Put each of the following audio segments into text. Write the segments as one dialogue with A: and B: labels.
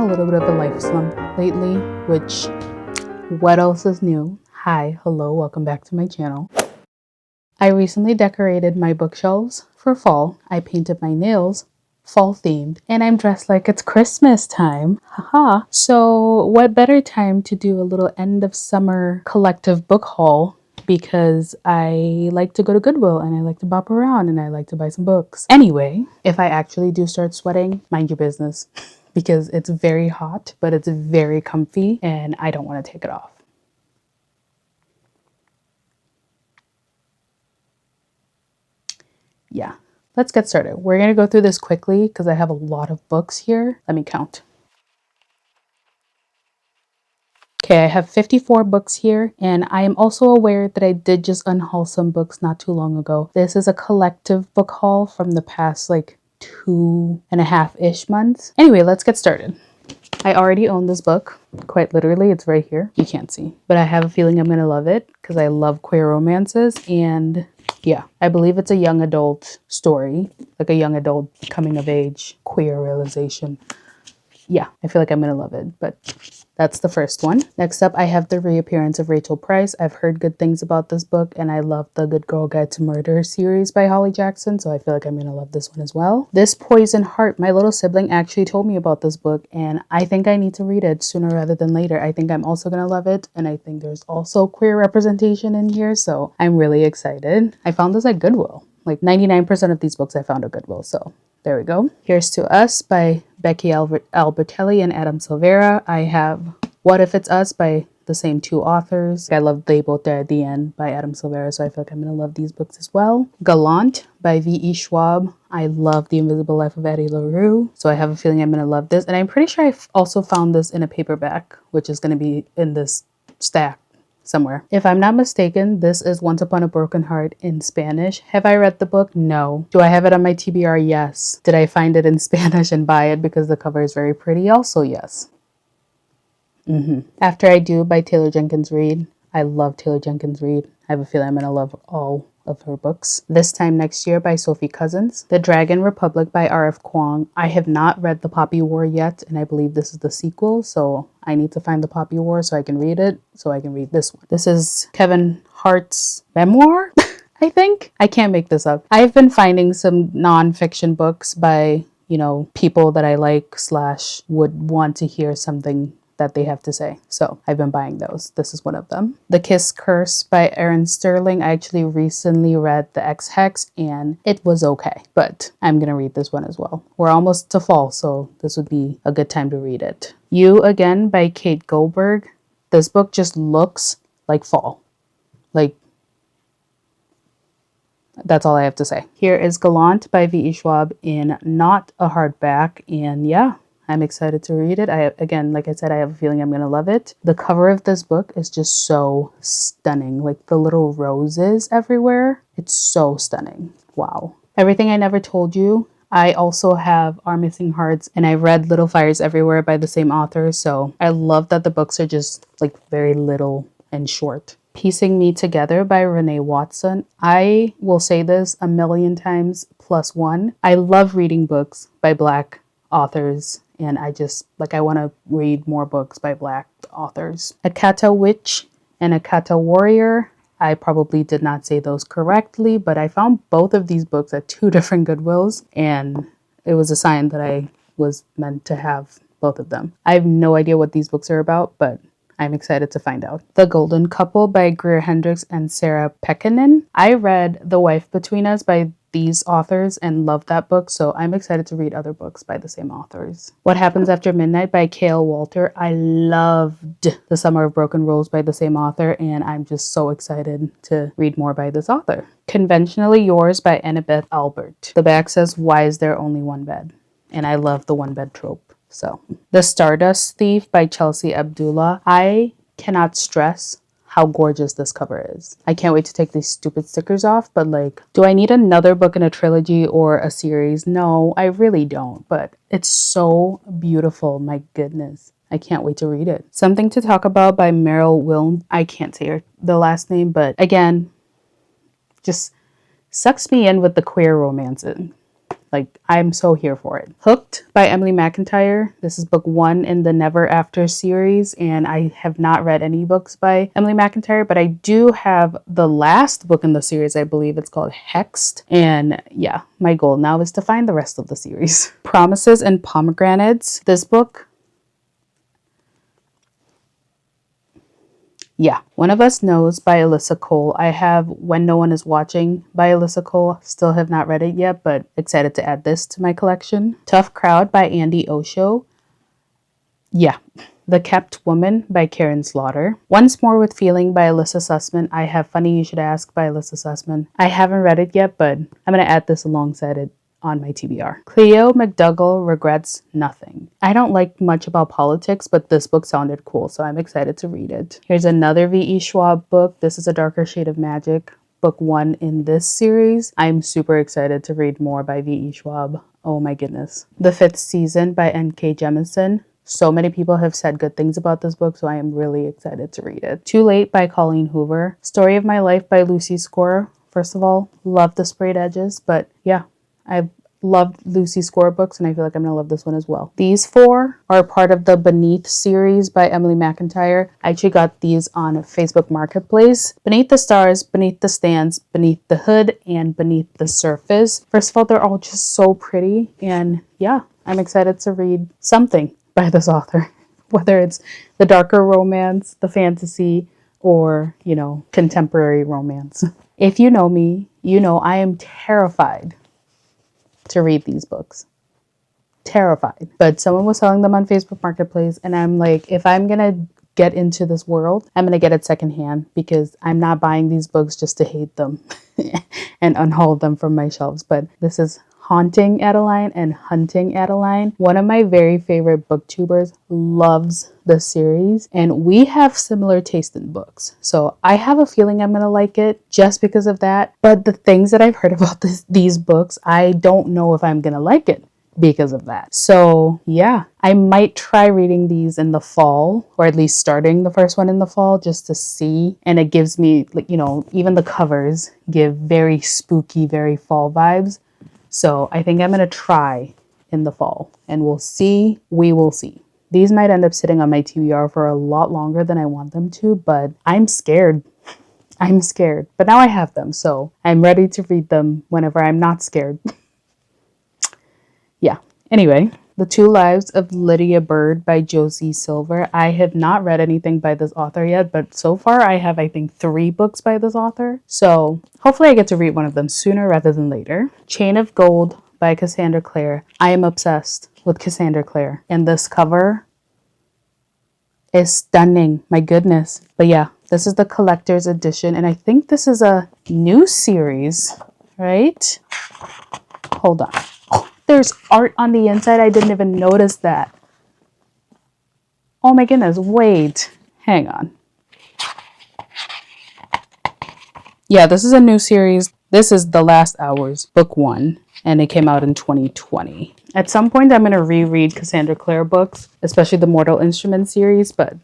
A: a little bit of a life slump lately, which, what else is new? Hi, hello, welcome back to my channel. I recently decorated my bookshelves for fall. I painted my nails fall themed, and I'm dressed like it's Christmas time. Haha. So what better time to do a little end of summer collective book haul, because I like to go to Goodwill and I like to bop around and I like to buy some books. Anyway, if I actually do start sweating, mind your business, because it's very hot, but it's very comfy and I don't want to take it off. Yeah, let's get started. We're going to go through this quickly because I have a lot of books here. Let me count. Okay, I have 54 books here, and I am also aware that I did just unhaul some books not too long ago. This is a collective book haul from the past like 2.5-ish months. Anyway, let's get started. I already own this book, quite literally. It's right here. You can't see, but I have a feeling I'm gonna love it because I love queer romances, and yeah, I believe it's a young adult story, like a young adult coming of age queer realization. Yeah, I feel like I'm gonna love it, but that's the first one. Next up, I have the reappearance of Rachel Price. I've heard good things about this book, and I love the Good Girl Guide to Murder series by Holly Jackson, so I feel like I'm gonna love this one as well. This Poison Heart, my little sibling actually told me about this book, and I think I need to read it sooner rather than later. I think I'm also gonna love it, and I think there's also queer representation in here, so I'm really excited. I found this at Goodwill. Like 99% of these books I found at Goodwill, so there we go. Here's To Us by Becky Albertelli and Adam Silvera. I have What If It's Us by the same two authors. I love They Both Die at the End by Adam Silvera, so I feel like I'm going to love these books as well. Gallant by V.E. Schwab. I love The Invisible Life of Addie LaRue, so I have a feeling I'm going to love this. And I'm pretty sure I also found this in a paperback, which is going to be in this stack somewhere. If I'm not mistaken, this is Once Upon a Broken Heart in Spanish. Have I read the book? No. Do I have it on my TBR? Yes. Did I find it in Spanish and buy it because the cover is very pretty? Also, yes. After I Do by Taylor Jenkins Reid. I love Taylor Jenkins Reid. I have a feeling I'm going to love all of her books. This Time Next Year by Sophie Cousins. The Dragon Republic by R.F. Kuang. I have not read The Poppy War yet, and I believe this is the sequel, so I need to find The Poppy War so I can read it, so I can read this one. This is Kevin Hart's memoir, I think. I can't make this up. I've been finding some non-fiction books by, people that I like / would want to hear something that they have to say. So I've been buying those. This is one of them. The Kiss Curse by Erin Sterling. I actually recently read The Ex-Hex and it was okay, but I'm gonna read this one as well. We're almost to fall, so this would be a good time to read it. You Again by Kate Goldberg. This book just looks like fall. Like, that's all I have to say. Here is Gallant by V.E. Schwab in not a hardback, and yeah, I'm excited to read it. Again, like I said, I have a feeling I'm going to love it. The cover of this book is just so stunning. Like the little roses everywhere. It's so stunning. Wow. Everything I Never Told You. I also have Our Missing Hearts, and I read Little Fires Everywhere by the same author. So I love that the books are just like very little and short. Piecing Me Together by Renee Watson. I will say this a million times plus one. I love reading books by Black authors, and I want to read more books by Black authors. Akata Witch and Akata Warrior. I probably did not say those correctly, but I found both of these books at 2 different Goodwills, and it was a sign that I was meant to have both of them. I have no idea what these books are about, but I'm excited to find out. The Golden Couple by Greer Hendricks and Sarah Pekkanen. I read The Wife Between Us by these authors and loved that book, so I'm excited to read other books by the same authors. What Happens After Midnight by Cale Walter. I loved The Summer of Broken Rules by the same author, and I'm just so excited to read more by this author. Conventionally Yours by Annabeth Albert. The back says, "Why is there only one bed?" And I love the one bed trope. So, The Stardust Thief by Chelsea Abdullah. I cannot stress how gorgeous this cover is. I can't wait to take these stupid stickers off, but like, do I need another book in a trilogy or a series? No, I really don't, but it's so beautiful. My goodness. I can't wait to read it. Something to Talk About by Meryl Wilm. I can't say the last name, but again, just sucks me in with the queer romances. Like, I'm so here for it. Hooked by Emily McIntyre. This is book 1 in the Never After series, and I have not read any books by Emily McIntyre, but I do have the last book in the series. I believe it's called Hexed. And yeah, my goal now is to find the rest of the series. Promises and Pomegranates. This book, yeah, One of Us Knows by Alyssa Cole. I have When No One Is Watching by Alyssa Cole. Still have not read it yet, but excited to add this to my collection. Tough Crowd by Andy Osho. Yeah. The Kept Woman by Karen Slaughter. Once More with Feeling by Alyssa Sussman. I have Funny You Should Ask by Alyssa Sussman. I haven't read it yet, but I'm going to add this alongside it on my TBR. Cleo McDougall Regrets Nothing. I don't like much about politics, but this book sounded cool, so I'm excited to read it. Here's another V.E. Schwab book. This is A Darker Shade of Magic, book 1 in this series. I'm super excited to read more by V.E. Schwab. Oh my goodness. The Fifth Season by N.K. Jemisin. So many people have said good things about this book, so I am really excited to read it. Too Late by Colleen Hoover. Story of My Life by Lucy Score. First of all, love the sprayed edges, but yeah, I've loved Lucy Score books, and I feel like I'm going to love this one as well. These 4 are part of the Beneath series by Emily McIntyre. I actually got these on Facebook Marketplace. Beneath the Stars, Beneath the Stands, Beneath the Hood, and Beneath the Surface. First of all, they're all just so pretty, and yeah, I'm excited to read something by this author, whether it's the darker romance, the fantasy, or, you know, contemporary romance. If you know me, you know I am terrified to read these books. Terrified. But someone was selling them on Facebook Marketplace, and I'm like, if I'm gonna get into this world, I'm gonna get it secondhand, because I'm not buying these books just to hate them and unhaul them from my shelves. But this is Haunting Adeline and Hunting Adeline. One of my very favorite booktubers loves the series, and we have similar taste in books. So I have a feeling I'm gonna like it just because of that. But the things that I've heard about these books, I don't know if I'm gonna like it because of that. So yeah, I might try reading these in the fall, or at least starting the first one in the fall, just to see. And it gives me, like, you know, even the covers give very spooky, very fall vibes. So I think I'm going to try in the fall, and we'll see. We will see. These might end up sitting on my TBR for a lot longer than I want them to, but I'm scared. I'm scared. But now I have them, so I'm ready to read them whenever I'm not scared. Yeah. Anyway, The Two Lives of Lydia Bird by Josie Silver. I have not read anything by this author yet, but so far I have, I think, 3 books by this author. So hopefully I get to read one of them sooner rather than later. Chain of Gold by Cassandra Clare. I am obsessed with Cassandra Clare, and this cover is stunning. My goodness. But yeah, this is the collector's edition, and I think this is a new series, right? Hold on. There's art on the inside. I didn't even notice that. Oh my goodness. Wait. Hang on. Yeah, this is a new series. This is The Last Hours, book 1, and it came out in 2020. At some point, I'm going to reread Cassandra Clare books, especially the Mortal Instruments series, but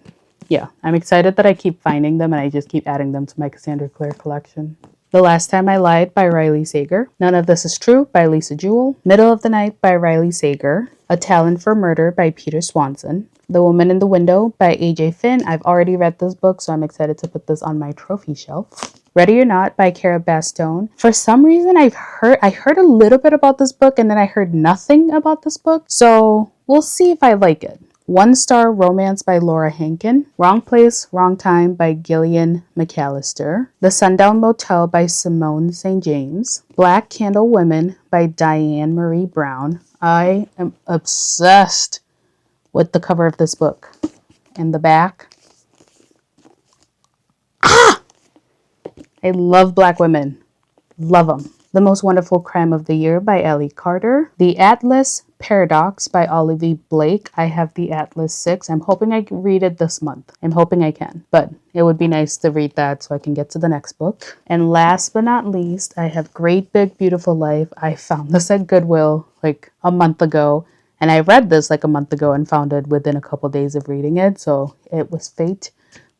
A: yeah, I'm excited that I keep finding them, and I just keep adding them to my Cassandra Clare collection. The Last Time I Lied by Riley Sager. None of This Is True by Lisa Jewell. Middle of the Night by Riley Sager. A Talent for Murder by Peter Swanson. The Woman in the Window by A.J. Finn. I've already read this book, so I'm excited to put this on my trophy shelf. Ready or Not by Cara Bastone. For some reason, I heard a little bit about this book, and then I heard nothing about this book, so we'll see if I like it. One Star Romance by Laura Hankin. Wrong Place, Wrong Time by Gillian McAllister. The Sundown Motel by Simone St. James. Black Candle Women by Diane Marie Brown. I am obsessed with the cover of this book. And the back. I love Black women. Love them. The Most Wonderful Crime of the Year by Ellie Carter. The Atlas Paradox by Olivia Blake. I have the Atlas 6. I'm hoping I can read it this month. I'm hoping I can. But it would be nice to read that so I can get to the next book. And last but not least, I have Great Big Beautiful Life. I found this at Goodwill like a month ago. And I read this like a month ago and found it within a couple days of reading it. So it was fate.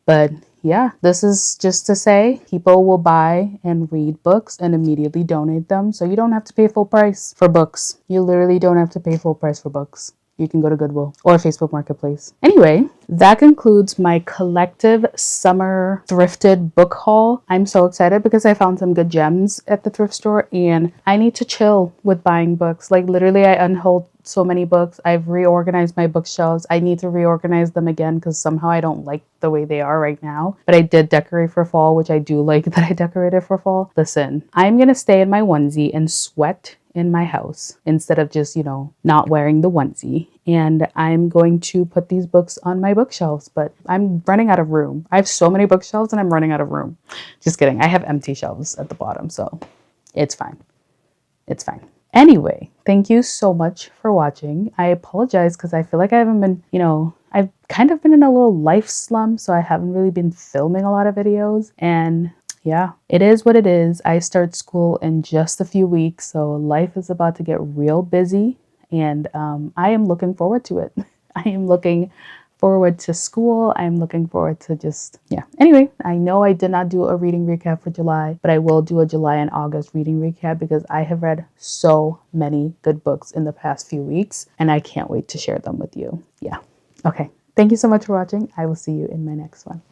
A: But yeah, this is just to say people will buy and read books and immediately donate them. So you don't have to pay full price for books. You literally don't have to pay full price for books. You can go to Goodwill or Facebook Marketplace. Anyway, that concludes my collective summer thrifted book haul. I'm so excited because I found some good gems at the thrift store and I need to chill with buying books. Like literally I unhauled so many books. I've reorganized my bookshelves. I need to reorganize them again because somehow I don't like the way they are right now. But I did decorate for fall, which I do like that I decorated for fall. Listen, I'm going to stay in my onesie and sweat in my house instead of just, not wearing the onesie. And I'm going to put these books on my bookshelves, but I'm running out of room. I have so many bookshelves and I'm running out of room. Just kidding. I have empty shelves at the bottom, so it's fine. It's fine. Anyway, thank you so much for watching. I apologize because I feel like I haven't been, I've kind of been in a little life slump, so I haven't really been filming a lot of videos. And yeah, it is what it is. I start school in just a few weeks, so life is about to get real busy, and I am looking forward to it. I am looking forward to school. I'm looking forward to yeah. Anyway, I know I did not do a reading recap for July, but I will do a July and August reading recap because I have read so many good books in the past few weeks, and I can't wait to share them with you. Yeah. Okay. Thank you so much for watching. I will see you in my next one.